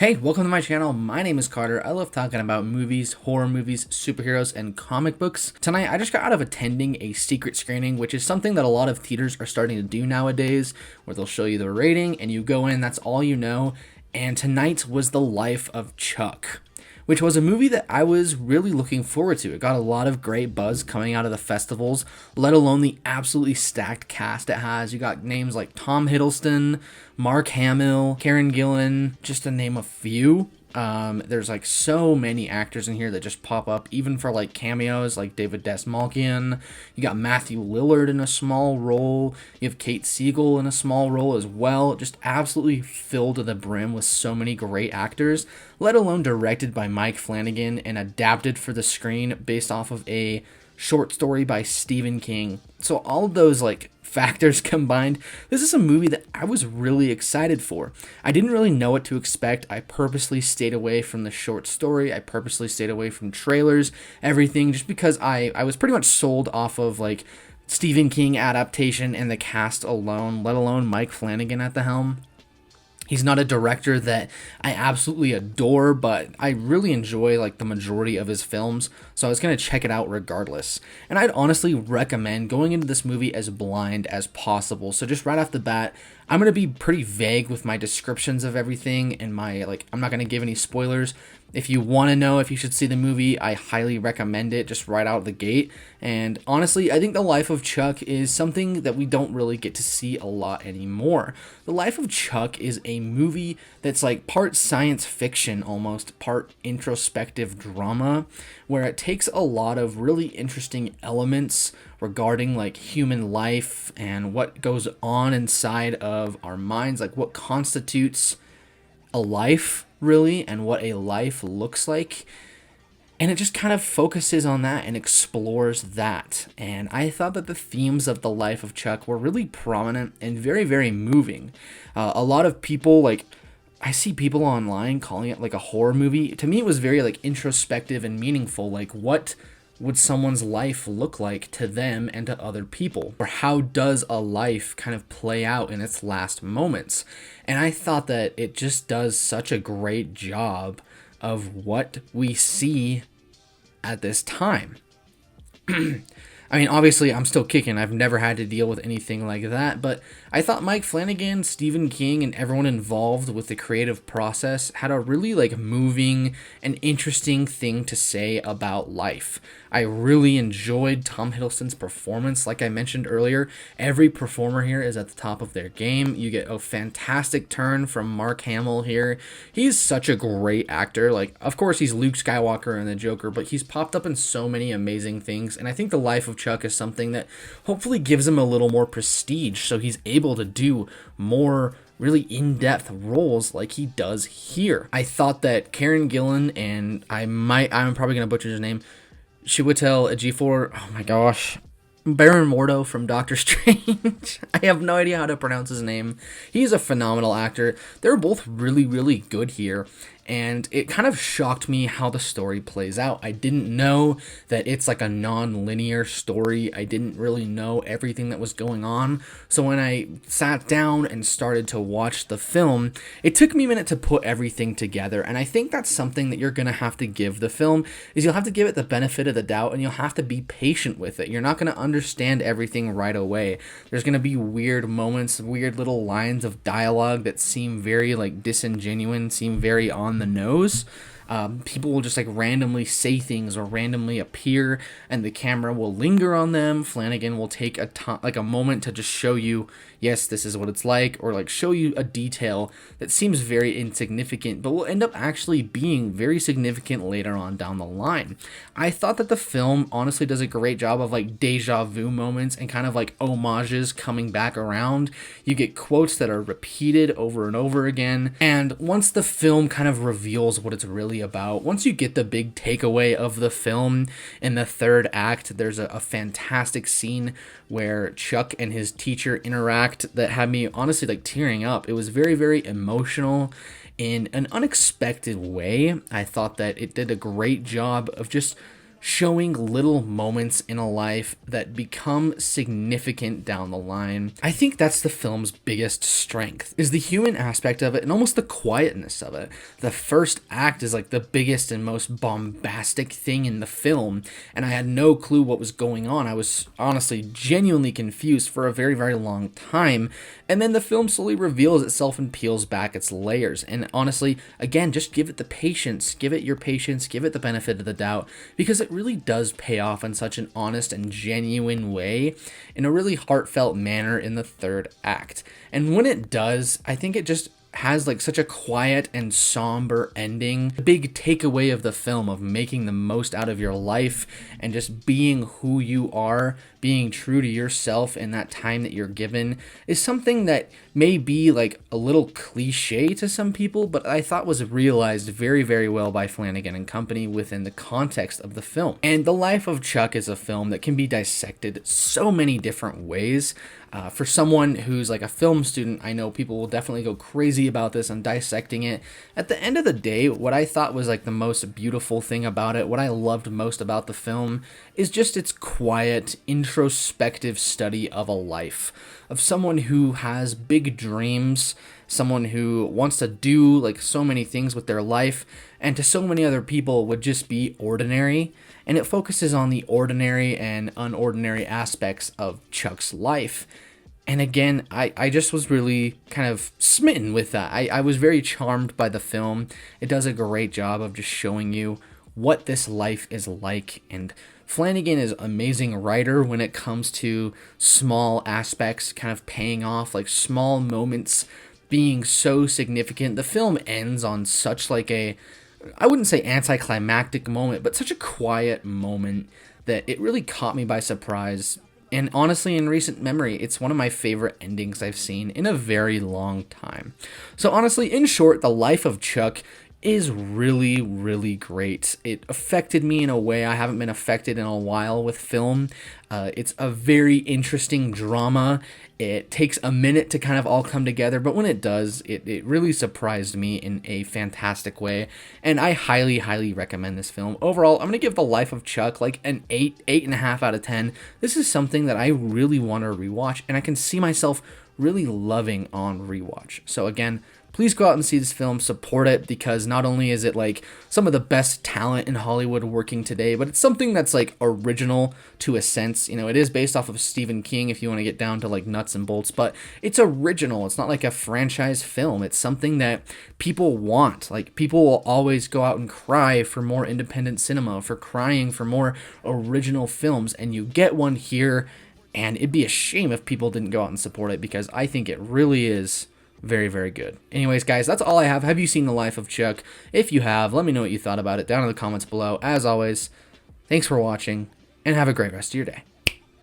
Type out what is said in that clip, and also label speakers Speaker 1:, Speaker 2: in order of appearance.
Speaker 1: Hey, welcome to my channel. My name is Carter. I love talking about movies, horror movies, superheroes, and comic books. Tonight, I just got out of attending a secret screening, which is something that a lot of theaters are starting to do nowadays, where they'll show you the rating and you go in, that's all you know. And tonight was The Life of Chuck, which was a movie that I was really looking forward to. It got a lot of great buzz coming out of the festivals, let alone the absolutely stacked cast it has. You got names like Tom Hiddleston, Mark Hamill, Gillan, just to name a few. There's like so many actors in here that just pop up, even for like cameos like David Desmalkian. You got Matthew Lillard in a small role. You have Kate Siegel in a small role as well. Just absolutely filled to the brim with so many great actors, let alone directed by Mike Flanagan and adapted for the screen based off of a short story by Stephen King. So all of those like factors combined, this is a movie that I was really excited for. I didn't really know what to expect. I purposely stayed away from the short story. I purposely stayed away from trailers, everything, just because I was pretty much sold off of like Stephen King adaptation and the cast alone, let alone Mike Flanagan at the helm. He's not a director that I absolutely adore, but I really enjoy like the majority of his films, so I was going to check it out regardless. And I'd honestly recommend going into this movie as blind as possible. So just right off the bat, I'm going to be pretty vague with my descriptions of everything and I'm not going to give any spoilers. If you want to know if you should see the movie, I highly recommend it just right out of the gate. And honestly, I think The Life of Chuck is something that we don't really get to see a lot anymore. The Life of Chuck is a movie that's like part science fiction almost, part introspective drama, where it takes a lot of really interesting elements regarding like human life and what goes on inside of our minds, like what constitutes a life really and what a life looks like, and it just kind of focuses on that and explores that. And I thought that the themes of The Life of Chuck were really prominent and very, very moving. A lot of people, like, I see people online calling it like a horror movie. To me, it was very like introspective and meaningful. Like, what would someone's life look like to them and to other people? Or how does a life kind of play out in its last moments? And I thought that it just does such a great job of what we see at this time. I mean, obviously, I'm still kicking. I've never had to deal with anything like that, but I thought Mike Flanagan, Stephen King, and everyone involved with the creative process had a really like moving and interesting thing to say about life. I really enjoyed Tom Hiddleston's performance. Like I mentioned earlier, every performer here is at the top of their game. You get a fantastic turn from Mark Hamill here. He's such a great actor. Like, of course, he's Luke Skywalker and the Joker, but he's popped up in so many amazing things, and I think The Life of Chuck is something that hopefully gives him a little more prestige, so he's able to do more really in-depth roles like he does here. I thought that Karen Gillan and I'm probably gonna butcher his name, Chiwetel Ejiofor, oh my gosh, Baron Mordo from Doctor Strange. I have no idea how to pronounce his name. He's a phenomenal actor. They're both really, really good here. And it kind of shocked me how the story plays out. I didn't know that it's like a non-linear story. I didn't really know everything that was going on. So when I sat down and started to watch the film, it took me a minute to put everything together. And I think that's something that you're going to have to give the film, is you'll have to give it the benefit of the doubt and you'll have to be patient with it. You're not going to understand everything right away. There's going to be weird moments, weird little lines of dialogue that seem very like disingenuous, seem very on the nose. People will just like randomly say things or randomly appear and the camera will linger on them. Flanagan will take a moment to just show you, yes, this is what it's like, or like show you a detail that seems very insignificant but will end up actually being very significant later on down the line. I thought that the film honestly does a great job of like deja vu moments and kind of like homages coming back around. You get quotes that are repeated over and over again, and once the film kind of reveals what it's really about, once you get the big takeaway of the film in the third act, there's a fantastic scene where Chuck and his teacher interact that had me honestly like tearing up. It was very, very emotional in an unexpected way. I thought that it did a great job of just showing little moments in a life that become significant down the line. I think that's the film's biggest strength, is the human aspect of it and almost the quietness of it. The first act is like the biggest and most bombastic thing in the film, and I had no clue what was going on. I was honestly genuinely confused for a very, very long time, and then the film slowly reveals itself and peels back its layers. And honestly, again, just give it the patience, give it your patience, give it the benefit of the doubt, because it really does pay off in such an honest and genuine way, in a really heartfelt manner in the third act. And when it does, I think it just has like such a quiet and somber ending. The big takeaway of the film of making the most out of your life and just being who you are, being true to yourself in that time that you're given, is something that may be like a little cliche to some people, but I thought was realized very, very well by Flanagan and company within the context of the film. And The Life of Chuck is a film that can be dissected so many different ways. For someone who's like a film student, I know people will definitely go crazy about this and dissecting it. At the end of the day, what I thought was like the most beautiful thing about it, what I loved most about the film, is just its quiet, introspective study of a life, of someone who has big dreams, someone who wants to do like so many things with their life, and to so many other people would just be ordinary. And it focuses on the ordinary and unordinary aspects of Chuck's life. And again, I just was really kind of smitten with that. I was very charmed by the film. It does a great job of just showing you what this life is like. And Flanagan is an amazing writer when it comes to small aspects kind of paying off, like small moments being so significant. The film ends on such like a, I wouldn't say anticlimactic moment, but such a quiet moment that it really caught me by surprise. And honestly, in recent memory, it's one of my favorite endings I've seen in a very long time. So honestly, in short, The Life of Chuck is really, really great. It affected me in a way I haven't been affected in a while with film. It's a very interesting drama. It takes a minute to kind of all come together, but when it does, it really surprised me in a fantastic way, and I highly, highly recommend this film. Overall, I'm going to give The Life of Chuck like an 8.5 out of 10. This is something that I really want to rewatch, and I can see myself really loving on rewatch. So again, please go out and see this film, support it, because not only is it like some of the best talent in Hollywood working today, but it's something that's like original to a sense. You know, it is based off of Stephen King if you want to get down to like nuts and bolts, but it's original. It's not like a franchise film. It's something that people want. Like, people will always go out and cry for more independent cinema, for crying for more original films, and you get one here, and it'd be a shame if people didn't go out and support it, because I think it really is very, very good. Anyways, guys, that's all I have. Have you seen The Life of Chuck? If you have, let me know what you thought about it down in the comments below. As always, thanks for watching, and have a great rest of your day.